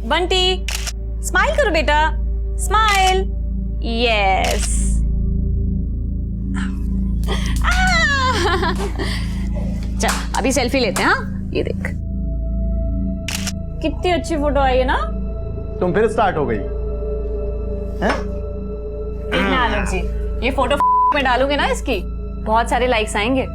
Bunty smile करो बेटा, smile. Yes. चल अभी सेल्फी लेते हैं। हाँ ये देख कितनी अच्छी फोटो आई है ना। तुम फिर स्टार्ट हो गई हैं? देखना आलोक जी, ये फोटो में डालूंगे ना इसकी बहुत सारे लाइक्स आएंगे।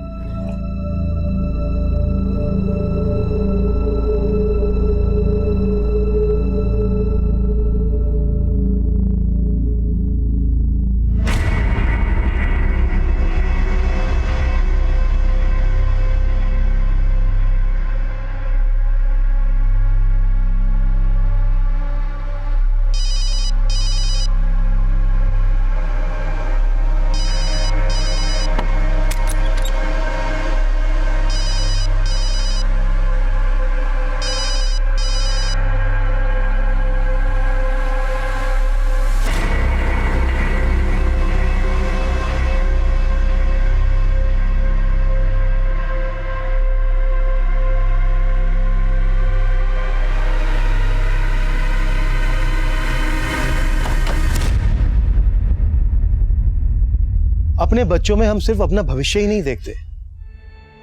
अपने बच्चों में हम सिर्फ अपना भविष्य ही नहीं देखते,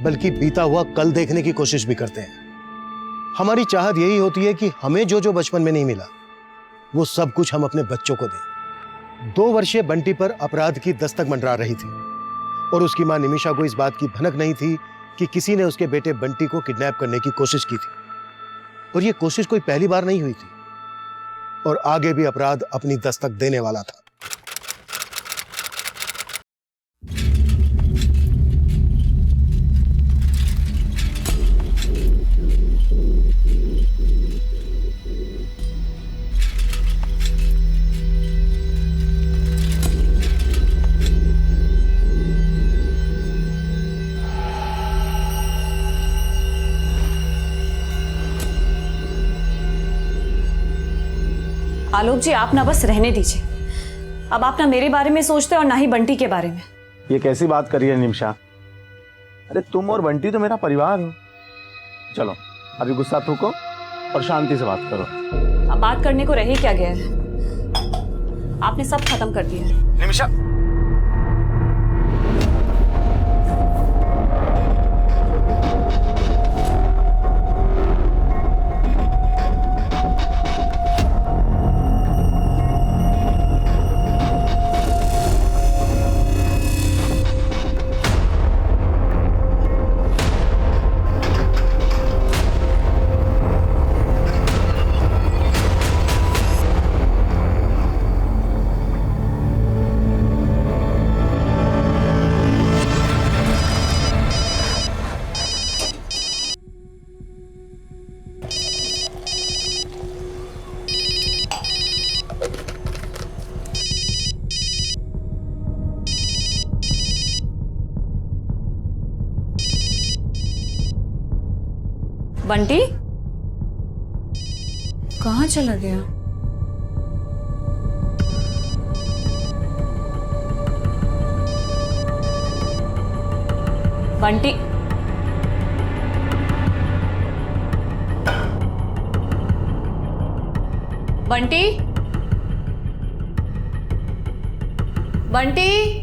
बल्कि बीता हुआ कल देखने की कोशिश भी करते हैं। हमारी चाहत यही होती है कि हमें जो जो बचपन में नहीं मिला वो सब कुछ हम अपने बच्चों को दें। 2 वर्षीय बंटी पर अपराध की दस्तक मंडरा रही थी और उसकी मां निमिषा को इस बात की भनक नहीं थी कि किसी ने उसके बेटे बंटी को किडनैप करने की कोशिश की थी। और यह कोशिश कोई पहली बार नहीं हुई थी और आगे भी अपराध अपनी दस्तक देने वाला था। आलोक जी आप ना बस रहने दीजिए। अब आप ना मेरे बारे में सोचते और ना ही बंटी के बारे में। ये कैसी बात करी है निमिषा? अरे तुम और बंटी तो मेरा परिवार हो। चलो अभी गुस्सा थूको और शांति से बात करो। अब बात करने को रह ही क्या गया है, आपने सब खत्म कर दिया है। निमिषा बंटी कहाँ चला गया? बंटी बंटी बंटी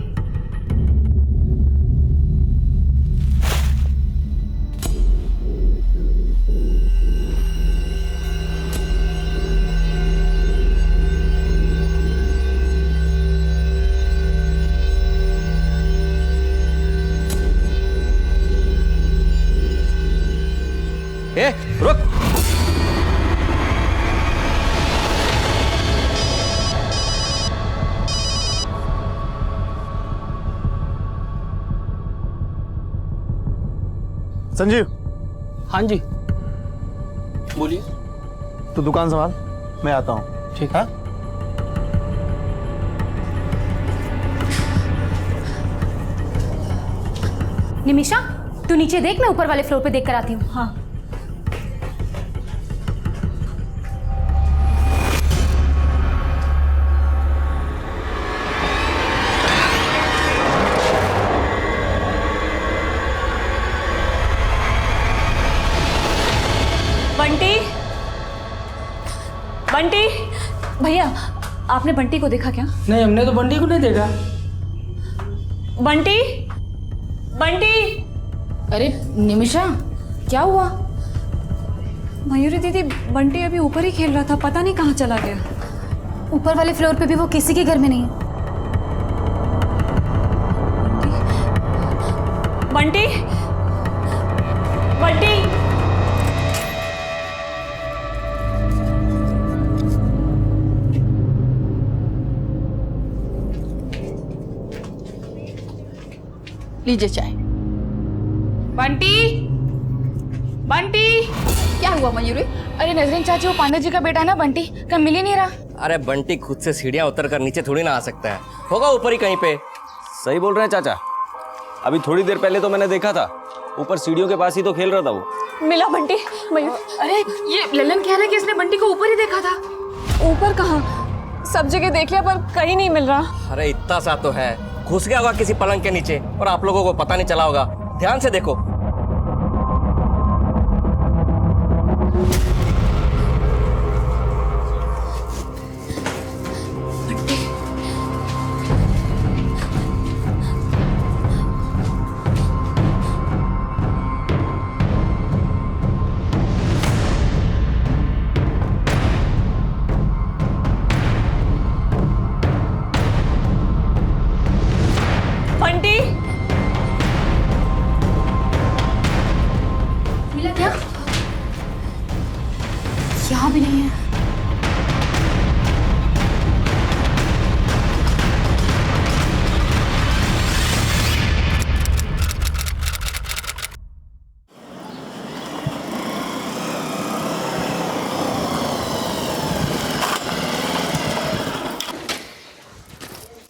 ए, रुक। संजीव। हाँ जी बोलिए। तो दुकान संभाल, मैं आता हूँ। ठीक है। निमिषा तू नीचे देख, मैं ऊपर वाले फ्लोर पे देख कर आती हूँ। हाँ बंटी बंटी भैया, आपने बंटी को देखा क्या? नहीं, हमने तो बंटी को नहीं देखा। बंटी, बंटी। अरे निमिषा, क्या हुआ? मयूरी दीदी, बंटी अभी ऊपर ही खेल रहा था, पता नहीं कहाँ चला गया। ऊपर वाले फ्लोर पे भी वो किसी के घर में नहीं है। बंटी, बंटी। लीजिए चाय। बंटी, बंटी। क्या हुआ मयूरी? अरे नजरीन चाची, वो पांडे जी का बेटा ना बंटी, कहीं मिल ही नहीं रहा। अरे बंटी खुद से सीढ़ियां उतर कर नीचे थोड़ी ना आ सकता है, होगा ऊपर ही कहीं पे। सही बोल रहे हैं चाचा, अभी थोड़ी देर पहले तो मैंने देखा था, ऊपर सीढ़ियों के पास ही तो खेल रहा था वो। मिला बंटी? मयूर, अरे ये ललन कह रहा है कि इसने बंटी को ऊपर ही देखा था। ऊपर कहाँ? सब जगह देख लिया पर कहीं नहीं मिल रहा। अरे इतना सा तो है, घुस गया होगा किसी पलंग के नीचे और आप लोगों को पता नहीं चला होगा। ध्यान से देखो। बंटी, मिला क्या? यहाँ भी नहीं है।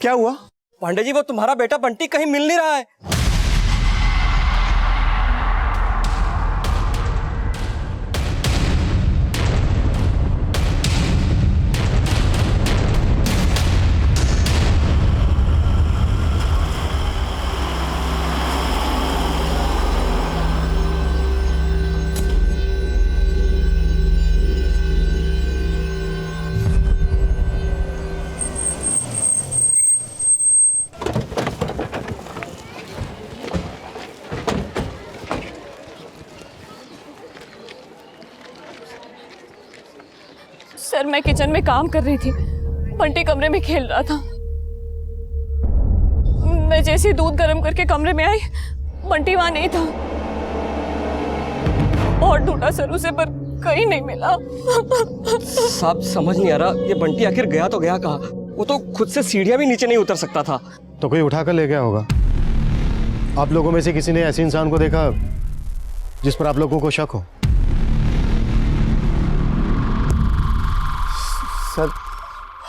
क्या हुआ? पांडे जी, वो तुम्हारा बेटा बंटी कहीं मिल नहीं रहा है। सर मैं किचन में काम कर रही थी, बंटी कमरे में खेल रहा था। मैं जैसे ही दूध गर्म करके कमरे में आई, बंटी वहां नहीं था। बहुत ढूंढा सर उसे, पर कहीं नहीं मिला। साहब समझ नहीं आ रहा, ये बंटी आखिर गया तो गया कहाँ? वो तो खुद से सीढ़ियां भी नीचे नहीं उतर सकता था। तो कोई उठा कर ले गया होगा। आप लोगों में से किसी ने ऐसे इंसान को देखा जिस पर आप लोगों को शक हो? सर,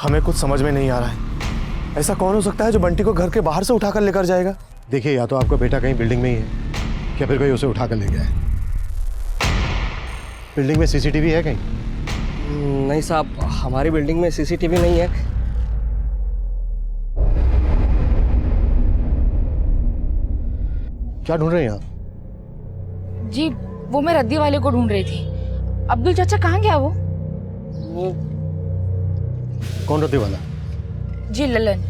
हमें कुछ समझ में नहीं आ रहा है। ऐसा कौन हो सकता है जो बंटी को घर के बाहर से उठाकर लेकर जाएगा? देखिए, या तो आपका बेटा कहीं बिल्डिंग में ही है या फिर कोई उसे उठाकर ले गया है। बिल्डिंग में सीसीटीवी है कहीं? नहीं साहब, हमारी बिल्डिंग में सीसीटीवी नहीं है। क्या ढूंढ रहे हैं आप? जी वो मैं रद्दी वाले को ढूंढ रही थी। अब्दुल चाचा कहाँ गया वो? कौन रद्दी वाला? जी ललन,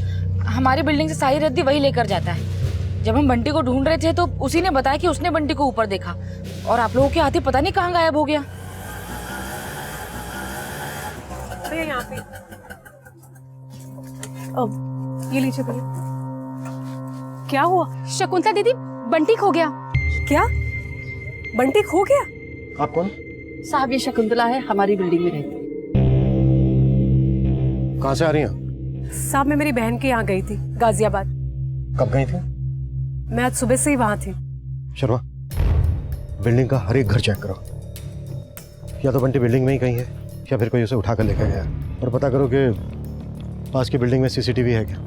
हमारी बिल्डिंग से सारी रद्दी वही लेकर जाता है। जब हम बंटी को ढूंढ रहे थे तो उसी ने बताया कि उसने बंटी को ऊपर देखा और आप लोगों के हाथ ही पता नहीं कहाँ गायब हो गया। यहाँ पे अब ये लीजिए भैया। क्या हुआ? शकुंतला दीदी, बंटी खो गया। क्या? बंटी खो गया? आप कौन? साहब ये शकुंतला है, हमारी बिल्डिंग में रहती है। कहाँ से आ रही हैं? साहब मैं मेरी बहन के यहाँ गई थी, गाजियाबाद। कब गई थी? मैं आज सुबह से ही वहाँ थी। शर्मा, बिल्डिंग का हर एक घर चेक करो। या तो बंटी बिल्डिंग में ही कहीं है या फिर कोई उसे उठा कर लेकर गया। और पता करो कि पास की बिल्डिंग में सीसीटीवी है क्या।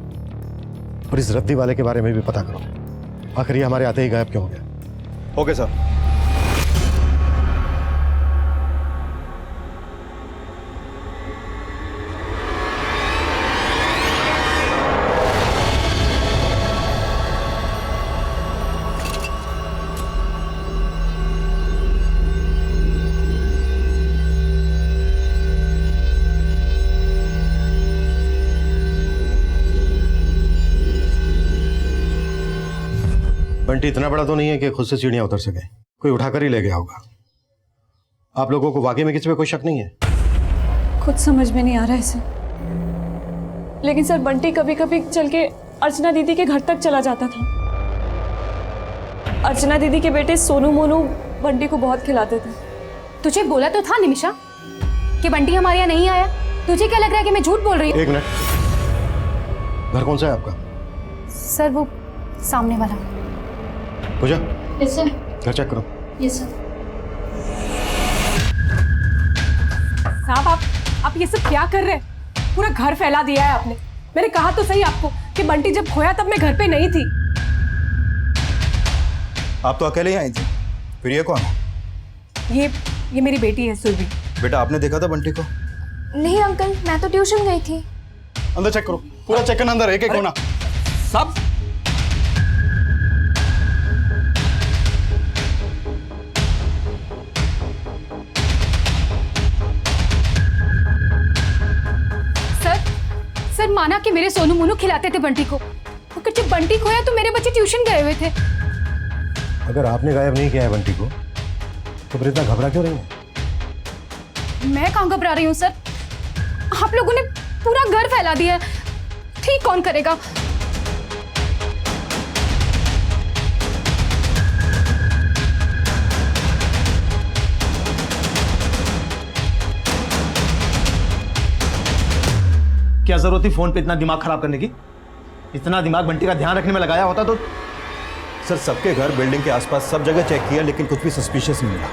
और इस रद्दी वाले के बारे में भी पता करो, आखिर ये हमारे आते ही गायब क्यों हो गया। Okay sir. बंटी इतना बड़ा तो नहीं है कि खुद से सीढ़ियां उतर सके, कोई उठाकर ही ले गया होगा। आप लोगों को वाकई में किसी पे कोई शक नहीं है? खुद समझ में नहीं आ रहा है इसे, लेकिन सर बंटी कभी कभी चल के अर्चना दीदी के घर तक चला जाता था। अर्चना दीदी के बेटे सोनू मोनू बंटी को बहुत खिलाते थे। तुझे बोला तो था निमिषा कि बंटी हमारे यहाँ नहीं आया। तुझे क्या लग रहा है कि मैं झूठ बोल रही हूँ? एक मिनट, घर कौन सा है आपका? सर वो सामने वाला। पूजा, यस सर। घर चेक करो। Yes sir. साहब आप ये सब क्या कर रहे हैं? पूरा घर फैला दिया है आपने। मैंने कहा तो सही आपको कि बंटी जब खोया तब मैं घर पे नहीं थी। आप तो अकेले ही आई थी, फिर ये कौन है? ये मेरी बेटी है सुरभि। बेटा आपने देखा था बंटी को? नहीं अंकल, मैं तो ट्यूशन गई थी। अंदर चेक करो, पूरा चेक करना, अंदर एक एक होना। सब सर माना कि मेरे सोनू मोनू खिलाते थे बंटी को, मगर जब बंटी खोया तो मेरे बच्चे ट्यूशन गए हुए थे। अगर आपने गायब नहीं किया है बंटी को, तो फिर इतना घबरा क्यों रही है? मैं कहाँ घबरा रही हूँ सर? आप लोगों ने पूरा घर फैला दिया है, ठीक कौन करेगा? क्या जरूरत थी फोन पे इतना दिमाग खराब करने की? इतना दिमाग बंटी का ध्यान रखने में लगाया होता तो। सर सबके घर, बिल्डिंग के आसपास सब जगह चेक किया, लेकिन कुछ भी सस्पिशियस नहीं मिला।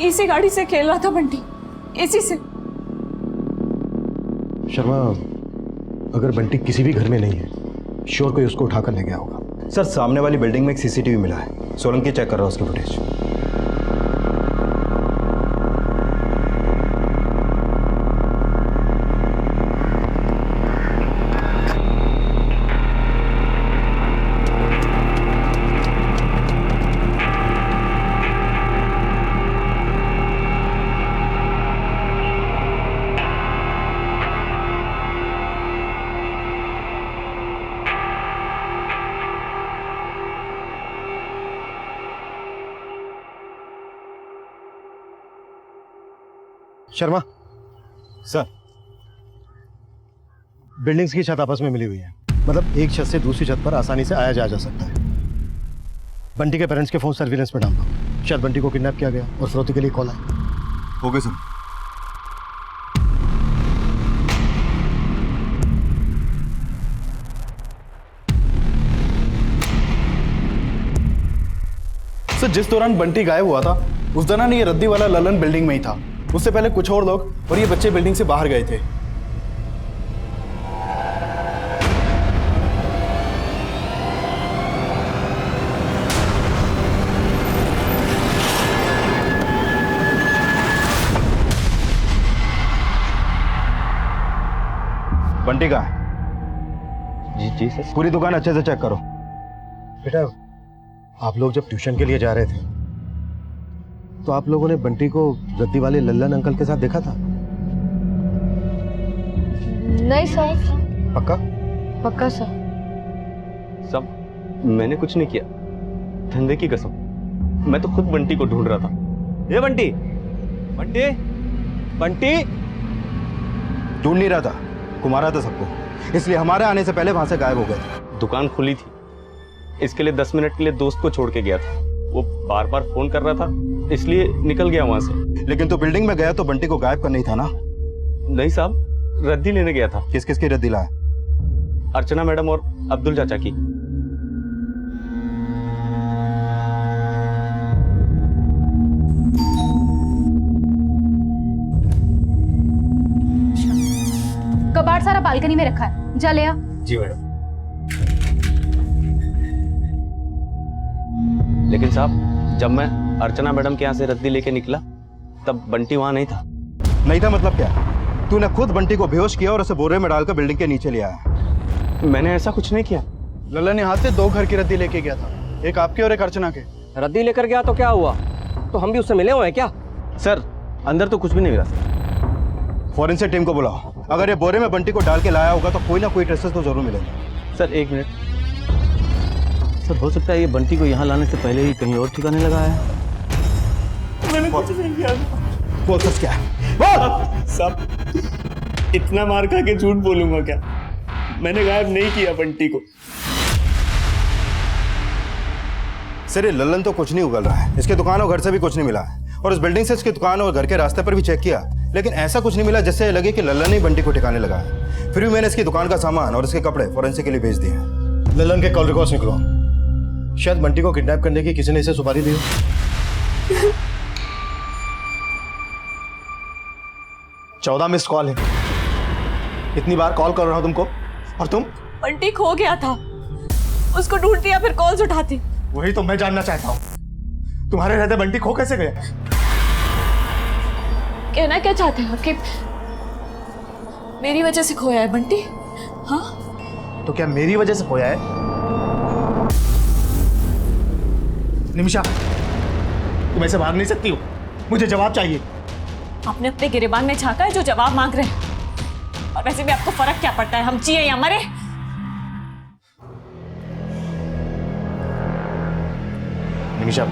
इसी गाड़ी से खेल रहा था बंटी, इसी से। शर्मा, अगर बंटी किसी भी घर में नहीं है, श्योर कोई उसको उठाकर ले गया होगा। सर सामने वाली बिल्डिंग में एक सीसीटीवी मिला है, सोलंकी चेक कर रहा है उसकी फुटेज। शर्मा सर बिल्डिंग्स की छत आपस में मिली हुई है, मतलब एक छत से दूसरी छत पर आसानी से आया जा सकता है। बंटी के पेरेंट्स के फोन सर्विलेंस पे डाल दो, शायद बंटी को किडनैप किया गया और फिरौती के लिए कॉल आया। हो गए सर। सर जिस दौरान बंटी गायब हुआ था उस दौरान ये रद्दी वाला ललन बिल्डिंग में ही था। उससे पहले कुछ और लोग और ये बच्चे बिल्डिंग से बाहर गए थे। बंटी कहाँ है? जी सर। पूरी दुकान अच्छे से चेक करो। बेटा, आप लोग जब ट्यूशन के लिए जा रहे थे तो आप लोगों ने बंटी को रद्दी वाले लल्लन अंकल के साथ देखा था? नहीं सर। पक्का? पक्का सर। सब मैंने कुछ नहीं किया, धंधे की कसम। मैं तो खुद बंटी को ढूंढ रहा था। ये बंटी बंटी बंटी ढूंढ नहीं रहा था, घुमा रहा था सबको, इसलिए हमारे आने से पहले वहां से गायब हो गए थे। दुकान खुली थी, इसके लिए 10 मिनट के लिए दोस्त को छोड़ के गया था। वो बार बार फोन कर रहा था, इसलिए निकल गया वहां से। लेकिन तो बिल्डिंग में गया तो बंटी को गायब करना ही था ना? नहीं साहब, रद्दी लेने गया था। किस किस की रद्दी लाया? अर्चना मैडम और अब्दुल चाचा की। कबाड़ सारा बालकनी में रखा है, जा ले आ। जी मैडम। लेकिन साहब, जब मैं अर्चना मैडम के यहाँ से रद्दी लेके निकला तब बंटी वहां नहीं था। नहीं था मतलब क्या? तूने खुद बंटी को बेहोश किया और उसे बोरे में डालकर बिल्डिंग के नीचे ले आया। मैंने ऐसा कुछ नहीं किया। ललन यहाँ से 2 घर की रद्दी लेके गया था, एक आपके और एक अर्चना के। रद्दी लेकर गया तो क्या हुआ? तो हम भी उससे मिले हुए हैं क्या? सर अंदर तो कुछ भी नहीं मिला सर। फॉरेंसिक टीम को बुलाओ। अगर ये बोरे में बंटी को डाल के लाया होगा तो कोई ना कोई ट्रेसेस तो जरूर मिलेंगे। सर एक मिनट सर, हो सकता है ये बंटी को यहाँ लाने से पहले ही कहीं और ठिकाने लगा है। मैंने कुछ नहीं किया। बोल सच क्या है? साहब इतना मार खा के झूठ बोलूंगा क्या? मैंने गायब नहीं किया बंटी को। सर ये लल्लन तो कुछ नहीं उगल रहा है। इसके दुकान और घर से भी कुछ नहीं मिला है, और इस बिल्डिंग से इसकी दुकान और घर के रास्ते पर भी चेक किया, लेकिन ऐसा कुछ नहीं मिला जिससे लगे कि लल्लन ही बंटी को ठिकाने लगा है। फिर भी मैंने इसकी दुकान का सामान और इसके कपड़े फॉरेंसिक के लिए भेज दिए हैं। ललन के कॉल रिकॉर्ड्स निकलो। शायद बंटी को किडनैप करने की किसी ने इसे सुपारी दी हो। 14 मिस्ड कॉल है। इतनी बार कॉल कर रहा हूं तुमको, और तुम? बंटी खो गया था, उसको ढूंढती या फिर कॉल्स उठाती। वही तो मैं जानना चाहता हूं, तुम्हारे रहते बंटी खो कैसे गया? कहना क्या चाहते हो कि मेरी वजह से खोया है बंटी? हाँ, तो क्या मेरी वजह से खोया है? निमिषा, तुम ऐसे भाग नहीं सकती हो, मुझे जवाब चाहिए। आपने अपने गिरेबान में झांका है जो जवाब मांग रहे हैं। और वैसे भी आपको फर्क क्या पड़ता है, हम जिए या मरे? निमिषा,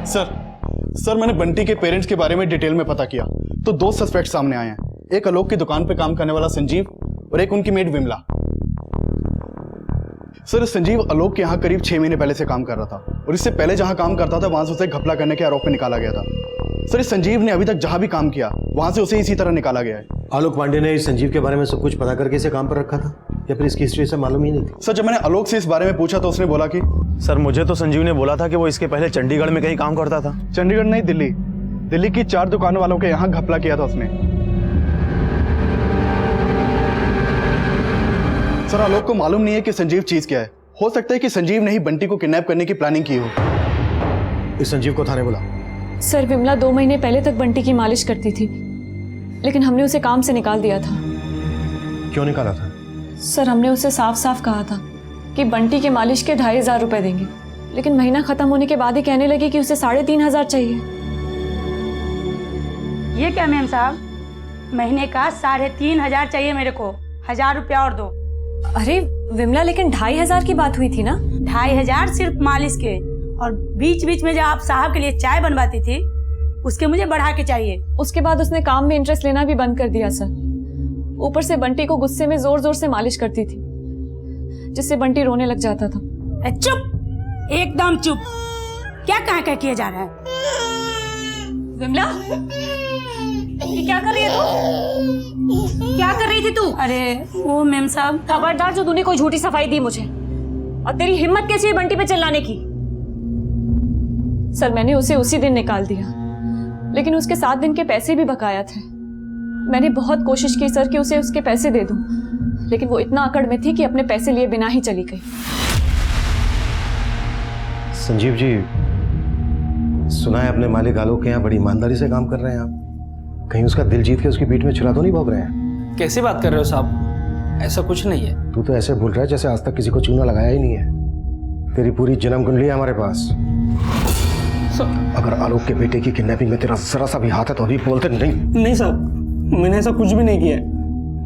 सर मैंने बंटी के पेरेंट्स के बारे में डिटेल में पता किया तो 2 सस्पेक्ट सामने आए हैं। एक आलोक की दुकान पे काम करने वाला संजीव और एक उनकी मेड विमला। सर संजीव आलोक के यहाँ करीब 6 महीने पहले से काम कर रहा था, और इससे पहले जहाँ काम करता था वहां से उसे घपला करने के आरोप में निकाला गया था। सर इस संजीव ने अभी तक जहां भी काम किया वहां से उसे इसी तरह निकाला गया है। आलोक पांडे ने इस संजीव के बारे में सब कुछ पता करके इसे काम पर रखा था, या फिर इसकी हिस्ट्री से मालूम ही नहीं थी? सर जब मैंने आलोक से इस बारे में पूछा तो उसने बोला कि सर मुझे तो संजीव ने बोला था कि वो इसके पहले चंडीगढ़ में कहीं काम करता था। चंडीगढ़ नहीं, दिल्ली की 4 दुकानों वालों के यहाँ घपला किया था उसने। सर आलोक को मालूम नहीं है कि संजीव चीज क्या है। हो सकता है कि संजीव ने ही बंटी को किडनैप करने की प्लानिंग की हो। इस संजीव को थाने बुला। सर विमला 2 महीने पहले तक बंटी की मालिश करती थी, लेकिन हमने उसे काम से निकाल दिया था। क्यों निकाला था? सर हमने उसे साफ साफ कहा था कि बंटी के मालिश के 2500 रुपए देंगे, लेकिन महीना खत्म होने के बाद ही कहने लगी कि उसे 3500 चाहिए। ये क्या मैम साहब, महीने का 3500 चाहिए मेरे को, 1000 रुपया और दो। अरे विमला, लेकिन 2500 की बात हुई थी ना? 2500 सिर्फ मालिश के, और बीच बीच में जब आप साहब के लिए चाय बनवाती थी उसके मुझे बढ़ा के चाहिए। उसके बाद उसने काम में इंटरेस्ट लेना भी बंद कर दिया सर। ऊपर से बंटी को गुस्से में जोर जोर से मालिश करती थी, जिससे बंटी रोने लग जाता था। चुप, एकदम चुप। क्या कह किया जा रहा है? विमला, ये क्या कर रही है तू? क्या कर रही थी तू? अरे वो मैम साहब, खबरदार जो तूने कोई झूठी सफाई दी मुझे, और तेरी हिम्मत कैसी है बंटी पे चिल्लाने की? सर मैंने उसे उसी दिन निकाल दिया, लेकिन उसके 7 दिन के पैसे भी बकाया थे। मैंने बहुत कोशिश की सर कि उसे उसके पैसे दे दूं, लेकिन वो इतना अकड़ में थी कि अपने पैसे लिए बिना ही चली गई। संजीव जी, सुना है अपने मालिक आलोक के यहाँ बड़ी ईमानदारी से काम कर रहे हैं आप। कहीं उसका दिल जीत के उसकी पीठ में छुरा तो नहीं भोग रहे हैं? कैसी बात कर रहे हो साहब, ऐसा कुछ नहीं है। तू तो ऐसे भूल रहा है जैसे आज तक किसी को चूना लगाया ही नहीं है। तेरी पूरी जन्म कुंडली है हमारे पास। अगर आलोक के बेटे की किडनैपिंग में तेरा जरा सा भी हाथ है तो अभी बोलते नहीं। नहीं साहब, मैंने ऐसा कुछ भी नहीं किया है।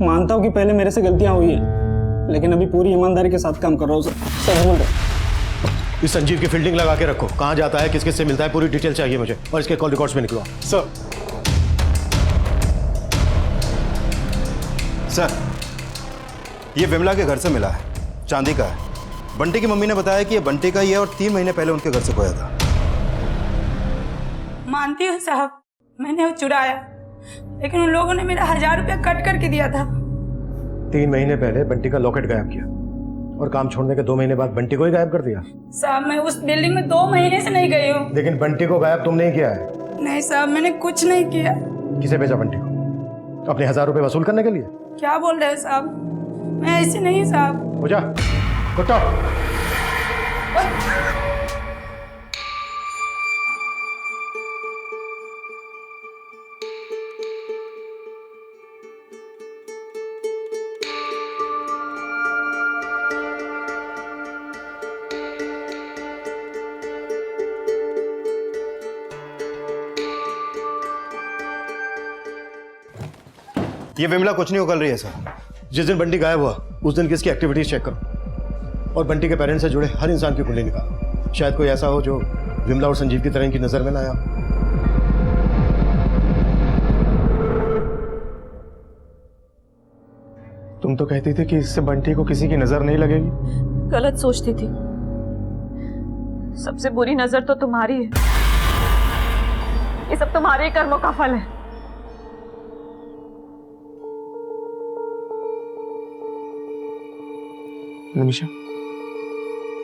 मानता हूँ कि पहले मेरे से गलतियां हुई हैं, लेकिन अभी पूरी ईमानदारी के साथ काम कर रहा हूँ सर। बोल रहे इस संजीव की फील्डिंग लगा के रखो। कहाँ जाता है, किस किस से मिलता है, पूरी डिटेल चाहिए मुझे, और इसके कॉल रिकॉर्ड्स में निकलो। सर ये विमला के घर से मिला है, चांदी का है। बंटी की मम्मी ने बताया कि ये बंटी का ही है और 3 महीने पहले उनके घर से खोया था। मानती हूँ साहब, मैंने वो चुराया, लेकिन उन लोगों ने मेरा 1000 रुपया कट करके दिया था। 3 महीने पहले बंटी का लॉकेट गायब किया, और काम छोड़ने के 2 महीने बाद बंटी को ही गायब कर दिया। साहब मैं उस बिल्डिंग में 2 महीने से नहीं गई हूँ। लेकिन बंटी को गायब तुम नहीं किया है। नहीं साहब, मैंने कुछ नहीं किया। किसे भेजा बंटी को? अपने 1000 रुपए वसूल करने के लिए? क्या बोल रहे हैं साहब, मैं ऐसी नहीं साहब। हो जा कुत्ता। ये विमला कुछ नहीं उगल रही है सर। जिस दिन बंटी गायब हुआ उस दिन की इसकी एक्टिविटीज चेक करो और बंटी के पेरेंट्स से जुड़े हर इंसान की कुंडली निकालो। शायद कोई ऐसा हो जो विमला और संजीव की तरह इनकी नजर में ना आया। तुम तो कहती थी कि इससे बंटी को किसी की नजर नहीं लगेगी। गलत सोचती थी। सबसे बुरी नजर तो तुम्हारी है। ये सब तुम्हारे कर्मों का फल है। निमिषा,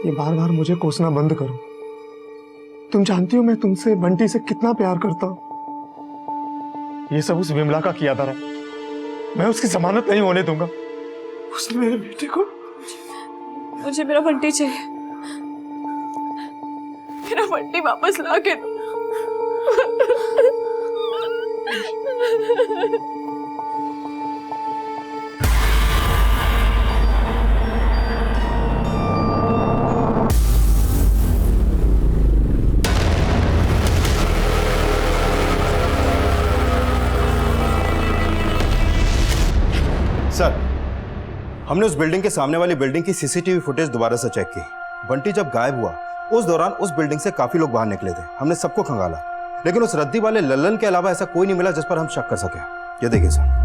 ये बार बार मुझे कोसना बंद करो। तुम जानती हो मैं तुमसे बंटी से कितना प्यार करता हूं। ये सब उस विमला का किया था। मैं उसकी जमानत नहीं होने दूंगा। उसने मेरे बेटे को। मुझे मेरा बंटी चाहिए। मेरा बंटी वापस ला के दो। सर, हमने उस बिल्डिंग के सामने वाली बिल्डिंग की सीसीटीवी फुटेज दोबारा से चेक की। बंटी जब गायब हुआ उस दौरान उस बिल्डिंग से काफी लोग बाहर निकले थे। हमने सबको खंगाला, लेकिन उस रद्दी वाले लल्लन के अलावा ऐसा कोई नहीं मिला जिस पर हम शक कर सके। ये देखिए सर।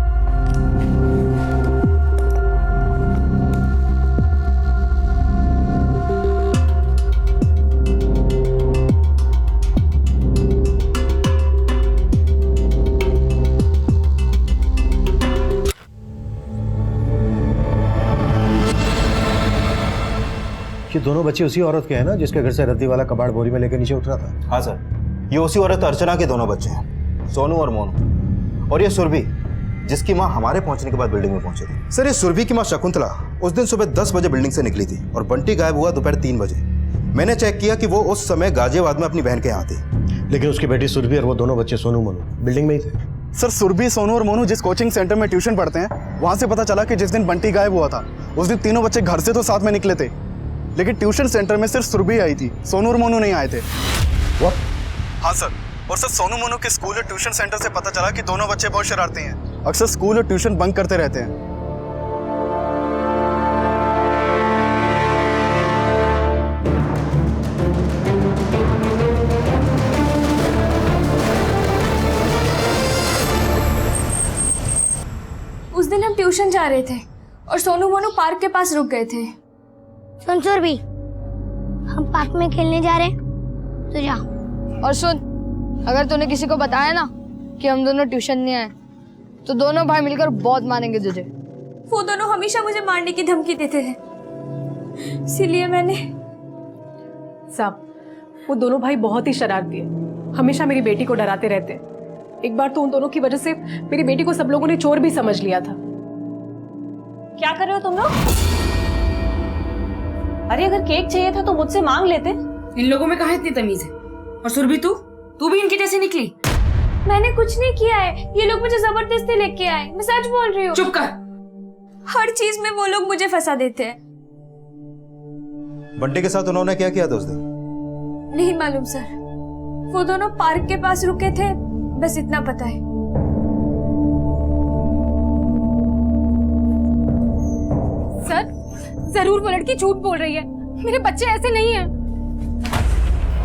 ये दोनों बच्चे उसी औरत के हैं ना जिसके घर से रद्दी वाला कबाड़ बोरी में लेकर नीचे उतरा था? हाँ सर, ये उसी औरत अर्चना के दोनों बच्चे हैं, सोनू और मोनू। और ये सुरभि, जिसकी माँ हमारे पहुंचने के बाद बिल्डिंग में पहुंची थी। सर, ये सुरभि की माँ शकुंतला उस दिन सुबह 10 बजे बिल्डिंग से निकली थी और बंटी गायब हुआ दोपहर 3 बजे। मैंने चेक किया कि वो उस समय गाजियाबाद में अपनी बहन के यहाँ थी। लेकिन उसकी बेटी सुरभि और वो दोनों बच्चे सोनू मोनू बिल्डिंग में ही थे। सर, सुरभि, सोनू और मोनू जिस कोचिंग सेंटर में ट्यूशन पढ़ते हैं वहां से पता चला कि जिस दिन बंटी गायब हुआ था उस दिन तीनों बच्चे घर से तो साथ में निकले थे, लेकिन ट्यूशन सेंटर में सिर्फ सुरभि आई थी, सोनू और मोनू नहीं आए थे। हाँ सर, और सर सोनू मोनू के स्कूल और ट्यूशन सेंटर से पता चला कि दोनों बच्चे बहुत शरारती हैं, अक्सर स्कूल और ट्यूशन बंक करते रहते हैं। उस दिन हम ट्यूशन जा रहे थे और सोनू मोनू पार्क के पास रुक गए थे। सुन सुरभि, हम पार्क में खेलने जा रहे हैं, तो जा। और सुन, अगर तूने किसी को बताया ना कि हम दोनों ट्यूशन नहीं आए तो दोनों भाई मिलकर बहुत मारेंगे तुझे। वो दोनों हमेशा मुझे मारने की धमकी देते थे, इसीलिए मैंने। साहब, वो दोनों भाई बहुत ही शरारती है, हमेशा मेरी बेटी को डराते रहते हैं। एक बार तो उन दोनों की वजह से मेरी बेटी को सब लोगों ने चोर भी समझ लिया था। क्या कर रहे हो तुम लोग? अरे अगर केक चाहिए था तो मुझसे मांग लेते। इन लोगों में कहाँ इतनी तमीज है? और सुरभि, तू भी इनकी जैसी निकली? मैंने कुछ नहीं किया है, ये लोग मुझे जबरदस्ती लेके आए, मैं सच बोल रही हूँ। चुप कर। हर चीज में वो लोग मुझे फंसा देते हैं। बंटी के साथ उन्होंने क्या किया था उस दिन? नहीं मालूम सर, वो दोनों पार्क के पास रुके थे, बस इतना पता है। सर, जरूर वो लड़की झूठ बोल रही है, मेरे बच्चे ऐसे नहीं हैं।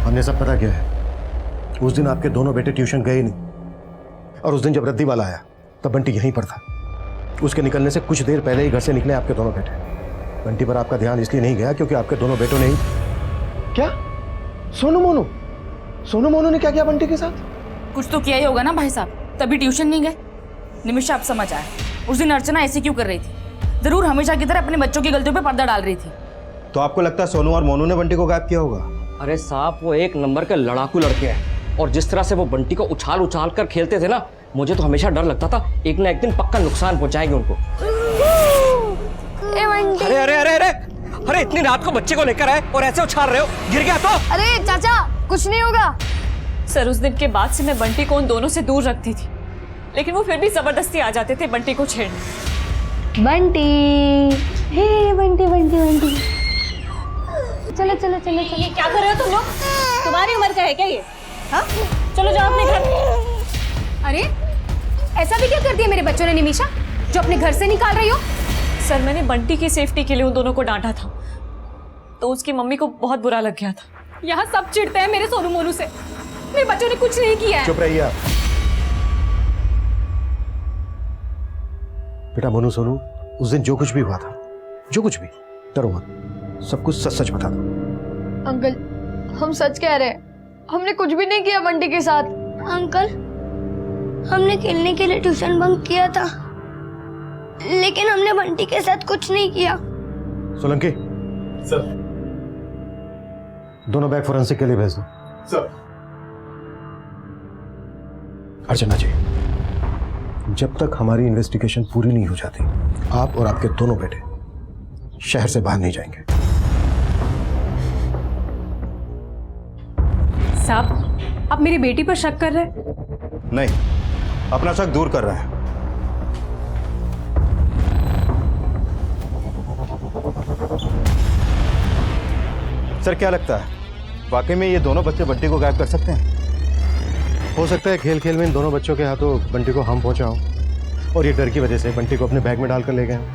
हमने सब पता किया है। उस दिन आपके दोनों बेटे ट्यूशन गए नहीं, और उस दिन जब रद्दी वाला आया तब बंटी यहीं पर था। उसके निकलने से कुछ देर पहले ही घर से निकले आपके दोनों बेटे। बंटी पर आपका ध्यान इसलिए नहीं गया क्योंकि आपके दोनों बेटों ने ही। क्या? सोनू मोनू ने क्या किया बंटी के साथ? कुछ तो किया ही होगा ना भाई साहब, तभी ट्यूशन नहीं गए। निमिषा, आप समझ आए उस दिन अर्चना ऐसे क्यों कर रही थी? जरूर हमेशा की तरह अपने बच्चों की गलतियों पे पर्दा डाल रही थी। तो आपको लगता है सोनू और मोनू ने बंटी को गायब किया होगा? अरे साहब, वो एक नंबर के लड़ाकू लड़के हैं, और जिस तरह से वो बंटी को उछाल उछाल कर खेलते थे ना, मुझे तो हमेशा डर लगता था एक ना एक दिन पक्का नुकसान पहुंचाएंगे उनको। अरे अरे अरे अरे अरे, इतनी रात को बच्चे को लेकर आए और ऐसे उछाल रहे हो, गिर गया तो? अरे चाचा, कुछ नहीं होगा। सर, उस दिन के बाद से मैं बंटी को उन दोनों से दूर रखती थी, लेकिन वो फिर भी जबरदस्ती आ जाते थे बंटी को छेड़ने। बंटी, हे बंटी बंटी बंटी, चलो चलो चलो चलो। ये क्या कर रहे हो तुम लोग? तुम्हारी उम्र का है क्या ये? हाँ, चलो जाओ अपने घर। अरे ऐसा भी क्या कर दिया मेरे बच्चों ने निमिषा? जो अपने घर से निकाल रही हो? सर मैंने बंटी की सेफ्टी के लिए उन दोनों को डांटा था, तो उसकी मम्मी को बहुत बुरा लग गया था। यहाँ सब चिढ़ते हैं मेरे सोनू मोनू से, मेरे बच्चों ने कुछ नहीं किया है। चुप रहिए आप। बेटा मोनू सोनू, उस दिन जो कुछ भी हुआ था, जो कुछ भी, डरो मत, सब कुछ सच सच बता दो। अंकल, हम सच कह रहे हैं, हमने कुछ भी नहीं किया बंटी के साथ। अंकल, हमने खेलने के लिए ट्यूशन बंक किया था, लेकिन हमने बंटी के साथ कुछ नहीं किया। सोलंकी सर। दोनों बैग फोरेंसिक के लिए भेज दो। सर। अर्चना जी, जब तक हमारी इन्वेस्टिगेशन पूरी नहीं हो जाती, आप और आपके दोनों बेटे शहर से बाहर नहीं जाएंगे। साहब, आप मेरी बेटी पर शक कर रहे हैं? नहीं, अपना शक दूर कर रहा है। सर क्या लगता है, वाकई में ये दोनों बच्चे बंटी को गायब कर सकते हैं? हो सकता है खेल खेल में इन दोनों बच्चों के हाथों बंटी को हम पहुंचा हो और ये डर की वजह से बंटी को अपने बैग में डालकर ले गए हों।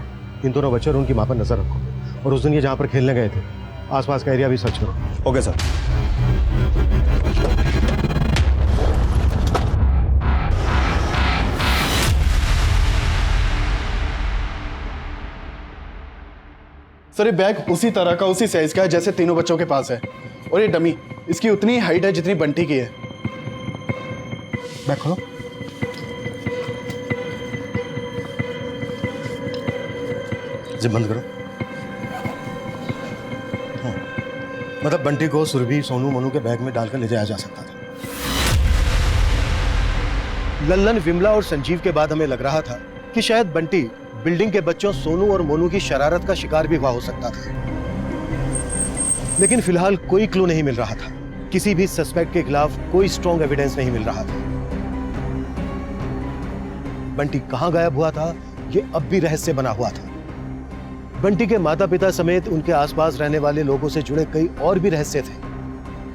इन दोनों बच्चों और उनकी मां पर नजर रखो, और उस दिन ये जहां पर खेलने गए थे आसपास का एरिया भी सर्च करो। Okay sir. सर ये बैग उसी तरह का, उसी साइज का है जैसे तीनों बच्चों के पास है, और ये डमी, इसकी उतनी हाइट है जितनी बंटी की है। बैग खोलो। जिप बंद करो। मतलब बंटी को सुरभि, सोनू, मोनू के बैग में डालकर ले जाया जा सकता था। लल्लन, विमला और संजीव के बाद हमें लग रहा था कि शायद बंटी बिल्डिंग के बच्चों सोनू और मोनू की शरारत का शिकार भी हुआ हो सकता था, लेकिन फिलहाल कोई क्लू नहीं मिल रहा था। किसी भी सस्पेक्ट के खिलाफ कोई स्ट्रॉन्ग एविडेंस नहीं मिल रहा था। बंटी कहां गायब हुआ था, यह अब भी रहस्य बना हुआ था। बंटी के माता पिता समेत उनके आसपास रहने वाले लोगों से जुड़े कई और भी रहस्य थे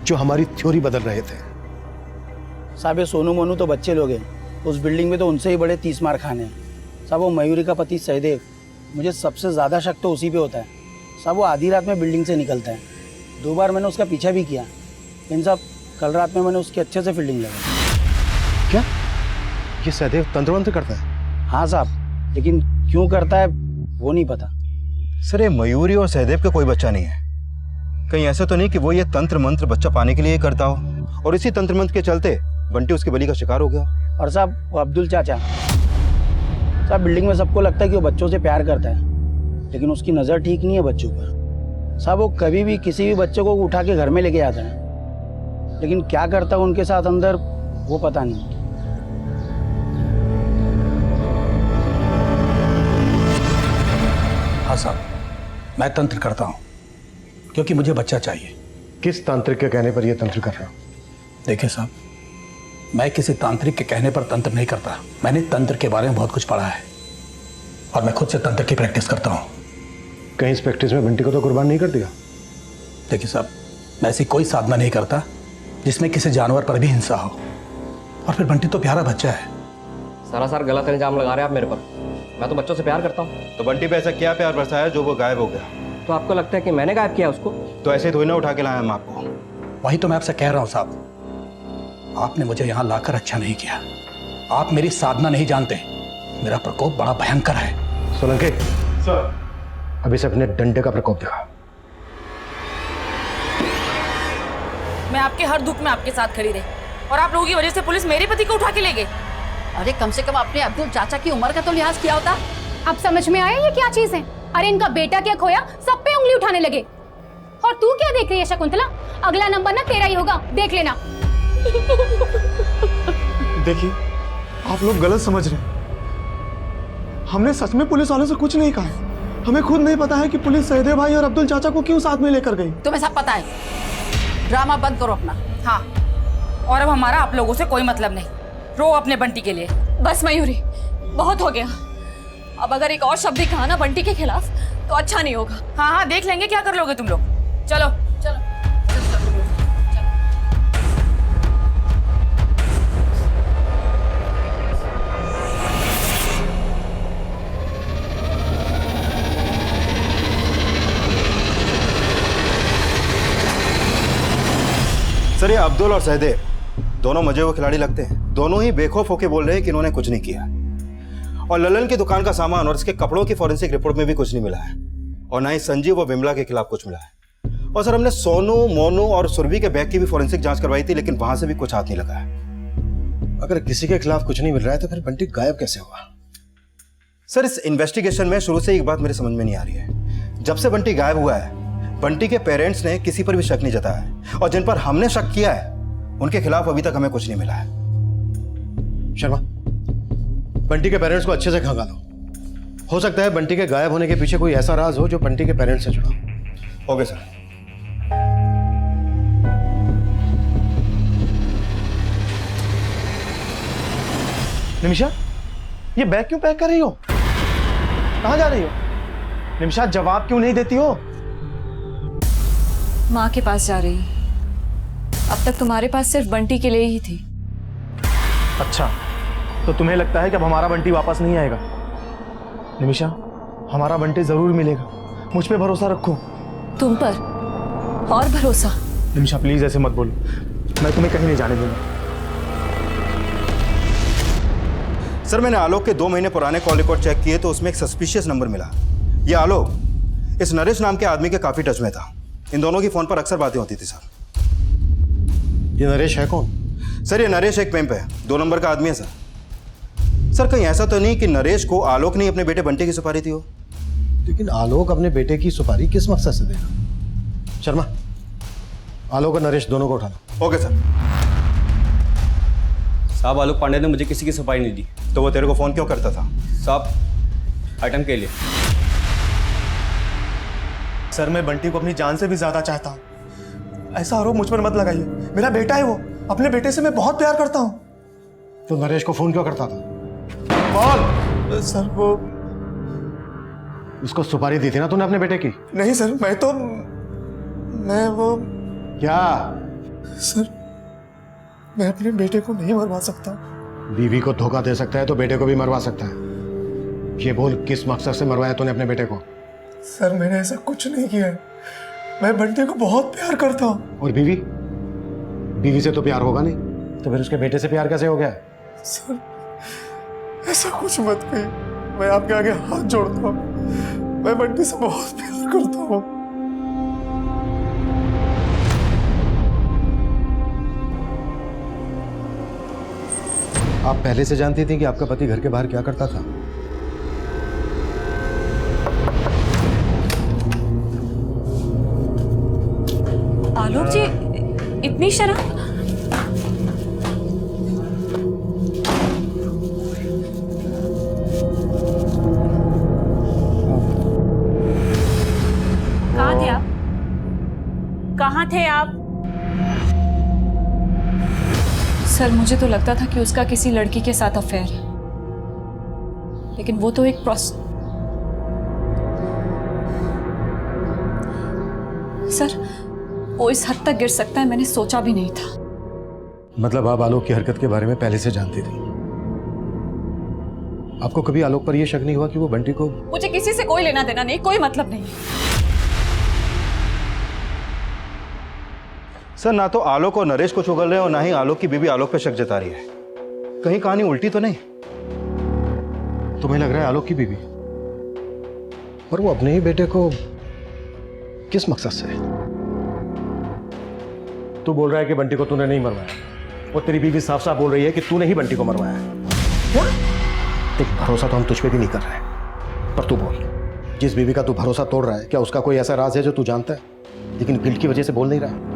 जो हमारी थ्योरी बदल रहे थे। साहब ये सोनू मोनू तो बच्चे लोग हैं, उस बिल्डिंग में तो उनसे ही बड़े 30 मार खाने हैं। साहब वो मयूरी का पति सहदेव, मुझे सबसे ज़्यादा शक तो उसी पे होता है। साहब वो आधी रात में बिल्डिंग से निकलता है, 2 बार मैंने उसका पीछा भी किया, लेकिन साहब कल रात में मैंने उसकी अच्छे से फील्डिंग लगाई। क्या ये सहदेव तंत्र मंत्र करता है? हाँ साहब, लेकिन क्यों करता है वो नहीं पता। सर ये मयूरी और सहदेव का कोई बच्चा नहीं है, कहीं ऐसा तो नहीं कि वो ये तंत्र मंत्र बच्चा पाने के लिए करता हो और इसी तंत्र मंत्र के चलते बंटी उसके बलि का शिकार हो गया। और साहब वो अब्दुल चाचा, साहब बिल्डिंग में सबको लगता है कि वो बच्चों से प्यार करता है, लेकिन उसकी नज़र ठीक नहीं है बच्चों पर। साहब वो कभी भी किसी भी बच्चे को उठा के घर में लेके आता है, लेकिन क्या करता है उनके साथ अंदर वो पता नहीं। हाँ साहब, मैं तंत्र करता हूँ क्योंकि मुझे बच्चा चाहिए। किस तांत्रिक के कहने पर यह तंत्र कर रहा हूँ? देखिए साहब, मैं किसी तांत्रिक के कहने पर तंत्र नहीं करता। मैंने तंत्र के बारे में बहुत कुछ पढ़ा है और मैं खुद से तंत्र की प्रैक्टिस करता हूँ। कहीं इस प्रैक्टिस में बंटी को तो कुर्बान नहीं कर दिया? देखिए साहब, मैं ऐसी कोई साधना नहीं करता जिसमें किसी जानवर पर भी हिंसा हो, और फिर बंटी तो प्यारा बच्चा है। सरासर गलत इल्जाम लगा रहे हैं आप मेरे पर। मैं तो बच्चों से प्यार करता हूँ। तो बंटी पे ऐसा क्या प्यार बरसाया जो वो गायब हो गया? तो आपको लगता है कि मैंने गायब किया उसको? तो ऐसे थोड़ी ना उठा के लाए हम आपको। वही तो मैं आपसे कह रहा हूँ साहब, आपने मुझे यहाँ लाकर अच्छा नहीं किया। आप मेरी साधना नहीं जानते, मेरा प्रकोप बड़ा भयंकर है। सोलंकी सर, अभी से अपने डंडे का प्रकोप दिखा। मैं आपके हर दुख में आपके साथ खड़ी रही, और आप लोगों की वजह से पुलिस मेरे पति को उठा के ले गई। अरे कम से कम अपने अब्दुल चाचा की उम्र का तो लिहाज किया होता। अब समझ में आया ये क्या चीज है? अरे इनका बेटा क्या खोया, सब पे उंगली उठाने लगे। और तू क्या देख रही है शकुंतला? अगला नंबर ना तेरा ही होगा, देख लेना। देखिए, आप लोग गलत समझ रहे हैं। हमने सच में पुलिस वालों से कुछ नहीं कहा है। हमें खुद नहीं पता है कि पुलिस सहदेव भाई और अब्दुल चाचा को क्यों साथ में लेकर गई। तुम्हें सब पता है, ड्रामा बंद करो अपना। हाँ, और अब हमारा आप लोगों से कोई मतलब नहीं। रो अपने बंटी के लिए। बस मयूरी, बहुत हो गया। अब अगर एक और शब्द भी कहा ना बंटी के खिलाफ तो अच्छा नहीं होगा। हाँ हाँ, देख लेंगे क्या कर लोगे तुम लोग। चलो चलो। सर ये अब्दुल और सहदेव दोनों मजे हुए खिलाड़ी लगते हैं। दोनों ही बेखौफ होकर बोल रहे हैं कि इन्होंने कुछ नहीं किया। और ललन की दुकान का सामान और इसके कपड़ों की फॉरेंसिक रिपोर्ट में भी कुछ नहीं मिला है, और ना ही संजीव और विमला के खिलाफ कुछ मिला है। और सर हमने सोनू, मोनू और सुरभि के बैग की भी फॉरेंसिक जांच करवाई थी, लेकिन वहां से भी कुछ हाथ नहीं लगा है। अगर किसी के खिलाफ कुछ नहीं मिल रहा है तो फिर बंटी गायब कैसे हुआ? सर इस इन्वेस्टिगेशन में शुरू से एक बात मेरे समझ में नहीं आ रही है। जब से बंटी गायब हुआ है, बंटी के पेरेंट्स ने किसी पर भी शक नहीं जताया है, और जिन पर हमने शक किया है उनके खिलाफ अभी तक हमें कुछ नहीं मिला है। शर्मा, बंटी के पेरेंट्स को अच्छे से खंगालो। हो सकता है बंटी के गायब होने के पीछे कोई ऐसा राज हो जो बंटी के पेरेंट्स से जुड़ा हो। Okay sir. निमिषा, ये बैग क्यों पैक कर रही हो? कहाँ जा रही हो? निमिषा, जवाब क्यों नहीं देती हो? माँ के पास जा रही। अब तक तुम्हारे पास सिर्फ बंटी के लिए ही थी। अच्छा, तो तुम्हें लगता है कि अब हमारा बंटी वापस नहीं आएगा? निमिषा, हमारा बंटी जरूर मिलेगा, मुझ पे भरोसा रखो। तुम पर और भरोसा? निमिषा प्लीज ऐसे मत बोलो, मैं तुम्हें कहीं नहीं जाने दूंगा। सर मैंने आलोक के 2 महीने पुराने कॉल रिकॉर्ड चेक किए तो उसमें एक सस्पिशियस नंबर मिला। ये आलोक इस नरेश नाम के आदमी के काफी टच में था। इन दोनों की फोन पर अक्सर बातें होती थी सर। ये नरेश है कौन? सर ये नरेश एक पेम्प है, 2 नंबर का आदमी है सर। सर कहीं ऐसा तो नहीं कि नरेश को आलोक ने अपने बेटे बंटी की सुपारी दी हो? लेकिन आलोक अपने बेटे की सुपारी किस मकसद से देगा? शर्मा, आलोक और नरेश दोनों को उठा लो। Okay sir. साहब आलोक पांडे ने मुझे किसी की सुपारी नहीं दी। तो वो तेरे को फोन क्यों करता था? साहब आइटम के लिए। सर मैं बंटी को अपनी जान से भी ज्यादा चाहता हूँ। ऐसा आरोप मुझ पर मत लगाइए, मेरा बेटा है वो, अपने बेटे से मैं बहुत प्यार करता हूँ। तो नरेश को फोन क्यों करता था? बोल। सर वो उसको सुपारी दी थी ना तूने अपने बेटे की? नहीं सर, मैं वो क्या? सर मैं अपने बेटे को नहीं मरवा सकता। बीवी को धोखा दे सकता है तो बेटे को भी मरवा सकता है। ये बोल, किस मकसद से मरवाया तूने अपने बेटे को? सर मैंने ऐसा कुछ नहीं किया है, मैं बंटी को बहुत प्यार करता हूँ। और बीवी? बीवी से तो प्यार होगा नहीं, तो फिर उसके बेटे से प्यार कैसे हो गया? सर ऐसा कुछ मत कहिए, मैं आपके आगे हाथ जोड़ता हूँ, मैं बंटी से बहुत प्यार करता हूँ। आप पहले से जानती थी कि आपका पति घर के बाहर क्या करता था? आलोक जी, इतनी शराब? कहाँ थे आप? कहाँ थे आप? सर मुझे तो लगता था कि उसका किसी लड़की के साथ अफेयर है, लेकिन वो तो एक सर वो इस हद तक गिर सकता है मैंने सोचा भी नहीं था। मतलब आप आलोक की हरकत के बारे में पहले से जानती थी? आपको कभी आलोक पर यह शक नहीं हुआ कि वो बंटी को? मुझे किसी से कोई लेना देना नहीं, कोई मतलब नहीं। सर ना तो आलोक और नरेश को चुगल रहे हैं और ना ही आलोक की बीवी आलोक पे शक जता रही है। कहीं कहानी उल्टी तो नहीं? तुम्हें लग रहा है आलोक की बीवी? और वो अपने ही बेटे को किस मकसद से? तू बोल रहा है कि बंटी को तूने नहीं मरवाया, और तेरी बीवी साफ साफ बोल रही है कि तूने ही बंटी को मरवाया है। क्या? देख, भरोसा तो हम तुझ पे भी नहीं कर रहे, पर तू बोल, जिस बीवी का तू भरोसा तोड़ रहा है, क्या उसका कोई ऐसा राज है जो तू जानता है लेकिन गिल्ट की वजह से बोल नहीं रहा है?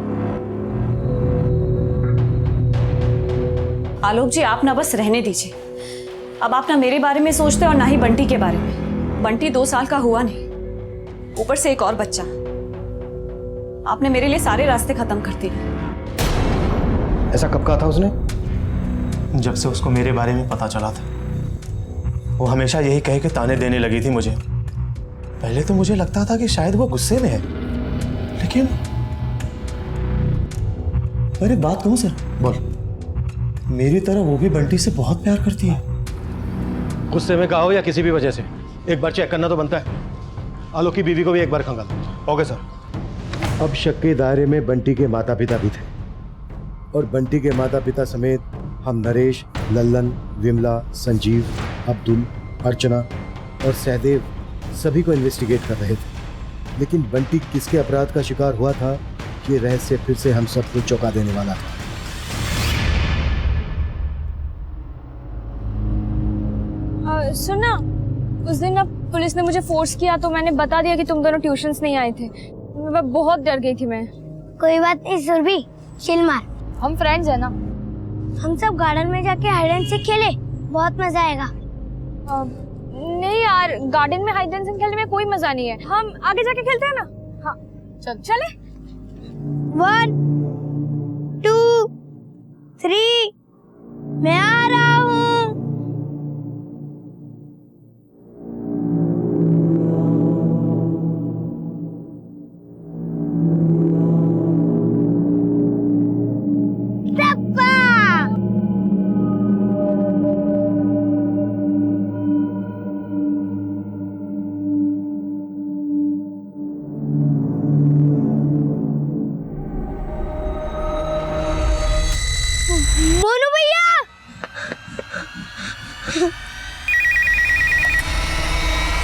आलोक जी आप ना बस रहने दीजिए। अब आप ना मेरे बारे में सोचते और ना ही बंटी के बारे में। बंटी 2 साल का हुआ नहीं, ऊपर से एक और बच्चा। आपने मेरे लिए सारे रास्ते खत्म कर दिए। ऐसा कब कहा था उसने? जब से उसको मेरे बारे में पता चला था। वो हमेशा यही कह के ताने देने लगी थी मुझे। पहले तो मुझे लगता था कि शायद वो गुस्से में है, लेकिन पर एक बात कहूं सर? बोल। मेरी तरह वो भी बंटी से बहुत प्यार करती है। गुस्से में कहा हो या किसी भी वजह से, एक बार चेक करना तो बनता है। आलोक की बीवी को भी एक बार खंगाल। Okay sir. अब शक के दायरे में बंटी के माता पिता भी थे, और बंटी के माता पिता समेत हम नरेश, लल्लन, विमला, संजीव, अब्दुल, अर्चना और सहदेव सभी को इन्वेस्टिगेट कर रहे थे। लेकिन बंटी किसके अपराध का शिकार हुआ था, ये रहस्य फिर से हम सबको चौंका देने वाला था। सुना, उस दिन अब पुलिस ने मुझे फोर्स किया तो मैंने बता दिया कि तुम दोनों ट्यूशन्स नहीं आए थे। मैं बहुत डर गई थी। मैं कोई बात नहीं सुरभि, चिल मार। हम फ्रेंड्स है ना। हम सब गार्डन में जाके हाइड एंड सीक खेले, बहुत मजा आएगा। नहीं यार, गार्डन में हाइड एंड सीक खेलने में कोई मजा नहीं है। हम आगे जाके खेलते हैं ना। हाँ चले। 1 2 3 मैं आ रहा हूँ। मोनू भैया,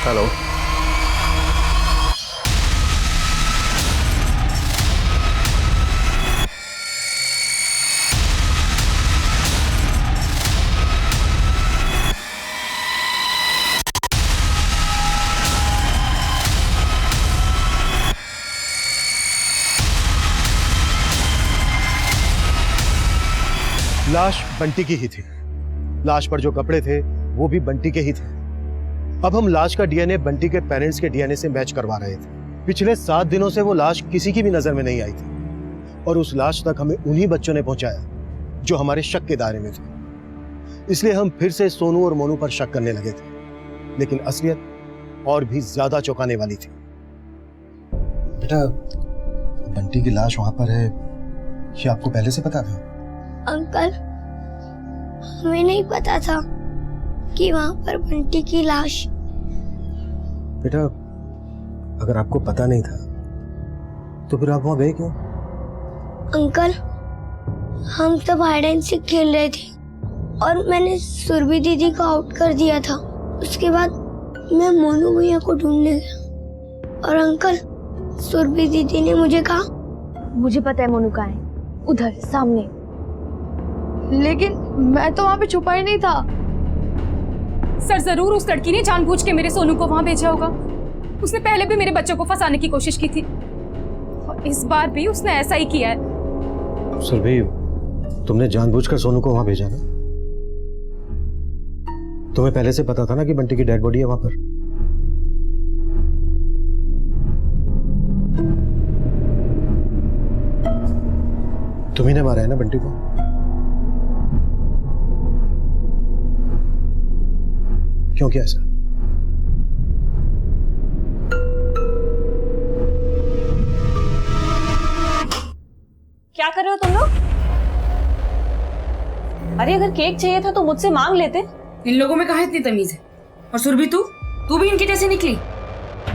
हेलो। लाश बंटी की ही थी। लाश पर जो कपड़े थे वो भी बंटी के ही थे। अब हम लाश का डीएनए बंटी के पेरेंट्स के डीएनए से मैच करवा रहे थे। पिछले 7 दिनों से वो लाश किसी की भी नजर में नहीं आई थी और उस लाश तक हमें उन्हीं बच्चों ने पहुंचाया जो हमारे शक के दायरे में थे। इसलिए हम फिर से सोनू और मोनू पर शक करने लगे थे, लेकिन असलियत और भी ज्यादा चौंकाने वाली थी। बेटा, बंटी की लाश वहां पर है, ये आपको पहले से पता था? अंकल, हमें नहीं पता था कि वहां पर बंटी की लाश। बेटा, अगर आपको पता नहीं था तो फिर आप वहां गए क्यों? अंकल, हम सब हाइड एंड सीक खेल रहे थे और मैंने सुरभि दीदी को आउट कर दिया था। उसके बाद मैं मोनू भैया को ढूंढने गया और अंकल, सुरभि दीदी ने मुझे कहा, मुझे पता है मोनू कहाँ है, उधर सामने। लेकिन मैं तो वहाँ पे छुपा ही नहीं था। सर, जरूर उस लड़की ने जानबूझ के मेरे सोनू को वहां भेजा होगा। उसने पहले भी मेरे बच्चों को फंसाने की कोशिश की थी और इस बार भी उसने ऐसा ही किया है। सुरभि, तुमने जानबूझकर सोनू को वहां भेजा ना? तुम्हें पहले से पता था ना कि बंटी की डेड बॉडी है वहां पर? तुम्ही ने मारा है ना बंटी को? क्यों किया ऐसा? क्या कर रहे हो तुम लोग? अरे अगर केक चाहिए था तो मुझसे मांग लेते। इन लोगों में कहाँ इतनी तमीज है? और सुरभि, तू भी इनके जैसे निकली?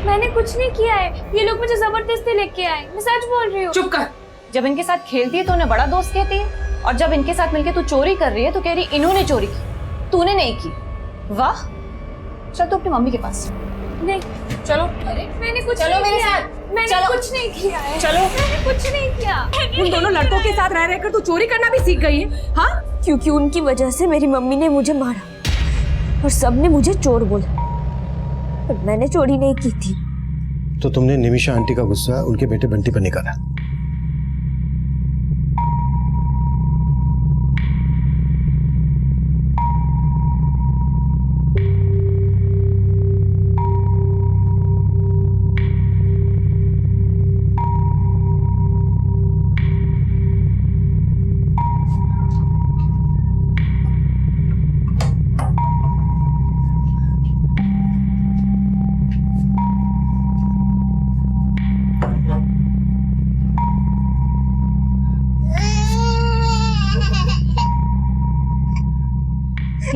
मैंने कुछ नहीं किया है, ये लोग मुझे जबरदस्ती लेके आए। मैं सच बोल रही हूँ। चुप कर। जब इनके साथ खेलती है तो उन्हें बड़ा दोस्त कहती है, और जब इनके साथ मिलके तू चोरी कर रही है तो कह रही इन्होंने चोरी की, तूने नहीं की। वाह, चल तू अपनी मम्मी के पास। नहीं, चलो। अरे मैंने कुछ चलो नहीं मेरे किया। साथ। मैंने चलो। कुछ नहीं किया है। चलो। मैंने कुछ नहीं किया। उन दोनों लड़कों के साथ रह रहकर तू चोरी करना भी सीख गई है? हाँ, क्योंकि उनकी वजह से मेरी मम्मी ने मुझे मारा और सबने मुझे चोर बोला, पर मैंने चोरी नहीं की थी। तो तुमने निमिषा आंटी का गुस्सा उनके बेटे बंटी पर निकाला।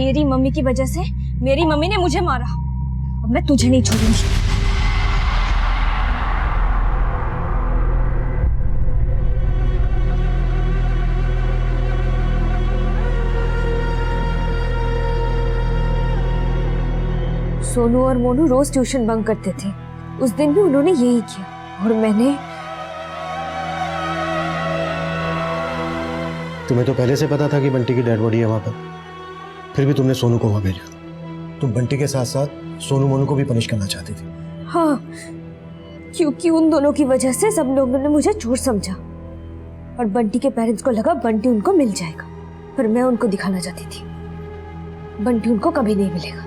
तेरी मम्मी की वजह से मेरी मम्मी ने मुझे मारा। अब मैं तुझे नहीं छोड़ूंगी। सोनू और मोनू रोज ट्यूशन बंक करते थे। उस दिन भी उन्होंने यही किया और मैंने। तुम्हें तो पहले से पता था कि बंटी की डेड बॉडी है वहां पर, फिर भी तुमने सोनू को वहां भेजा। तुम बंटी के साथ साथ सोनू मोनू को भी पनिश करना चाहती थी। हाँ, क्योंकि उन दोनों की वजह से सब लोगों ने मुझे चोर समझा और बंटी के पेरेंट्स को लगा बंटी उनको मिल जाएगा, पर मैं उनको दिखाना चाहती थी बंटी उनको कभी नहीं मिलेगा।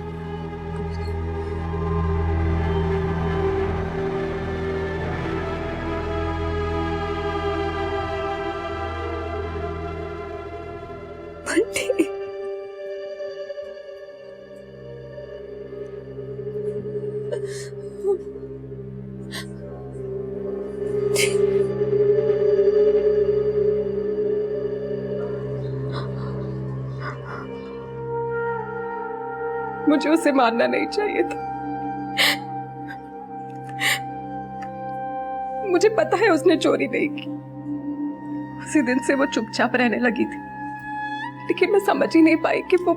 बंटी मुझे उसे मारना नहीं चाहिए था। मुझे पता है उसने चोरी नहीं की। उसी दिन से वो चुपचाप रहने लगी थी, लेकिन मैं समझ ही नहीं पाई कि वो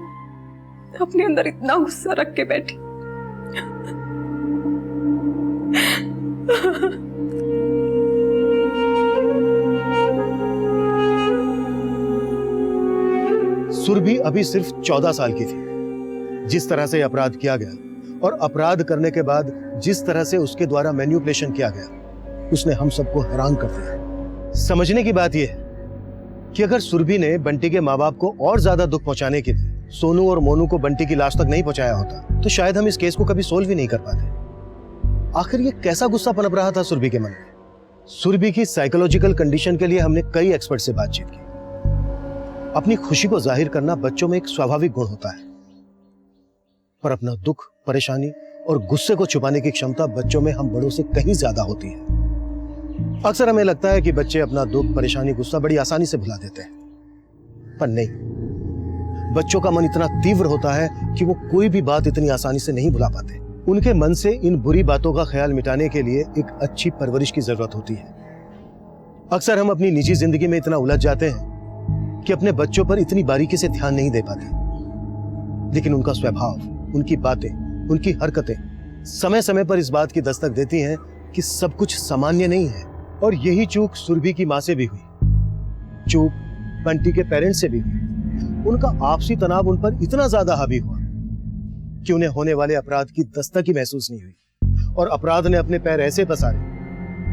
अपने अंदर इतना गुस्सा रख के बैठी। सुरभि अभी सिर्फ 14 साल की थी। जिस तरह से अपराध किया गया और अपराध करने के बाद जिस तरह से उसके द्वारा मैन्युपुलेशन किया गया, उसने हम सबको हैरान कर दिया। समझने की बात यह है कि अगर सुरभि ने बंटी के माँ बाप को और ज्यादा दुख पहुंचाने के लिए सोनू और मोनू को बंटी की लाश तक नहीं पहुंचाया होता, तो शायद हम इस केस को कभी सोल्व ही नहीं कर पाते। आखिर ये कैसा गुस्सा पनप रहा था सुरभि के मन में? सुरभि की साइकोलॉजिकल कंडीशन के लिए हमने कई एक्सपर्ट से बातचीत की। अपनी खुशी को जाहिर करना बच्चों में एक स्वाभाविक गुण होता है, पर अपना दुख, परेशानी और गुस्से को छुपाने की क्षमता बच्चों में हम बड़ों से कहीं ज्यादा होती है। अक्सर हमें लगता है कि बच्चे अपना दुख, परेशानी, गुस्सा बड़ी आसानी से भुला देते हैं, पर नहीं। बच्चों का मन इतना तीव्र होता है कि वो कोई भी बात इतनी आसानी से नहीं भुला पाते। उनके मन से इन बुरी बातों का ख्याल मिटाने के लिए एक अच्छी परवरिश की जरूरत होती है। अक्सर हम अपनी निजी जिंदगी में इतना उलझ जाते हैं कि अपने बच्चों पर इतनी बारीकी से ध्यान नहीं दे पाते, लेकिन उनका स्वभाव, उनकी बातें, उनकी हरकतें समय समय पर इस बात की दस्तक देती हैं कि सब कुछ सामान्य नहीं है। और यही चूक सुरभि की मां से भी हुई, चूक बंटी के पेरेंट्स से भी हुई। उनका आपसी तनाव उन पर इतना ज्यादा हावी हुआ कि उन्हें होने वाले अपराध की दस्तक ही महसूस नहीं हुई और अपराध ने अपने पैर ऐसे पसारे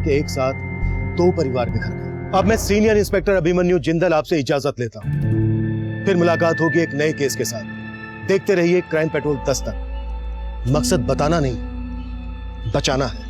कि एक साथ 2 परिवार बिखर गए। अब मैं सीनियर इंस्पेक्टर अभिमन्यु जिंदल आपसे इजाजत लेता हूं। फिर मुलाकात होगी एक नए केस के साथ। देखते रहिए क्राइम पेट्रोल दस्तक। मकसद बताना नहीं, बचाना है।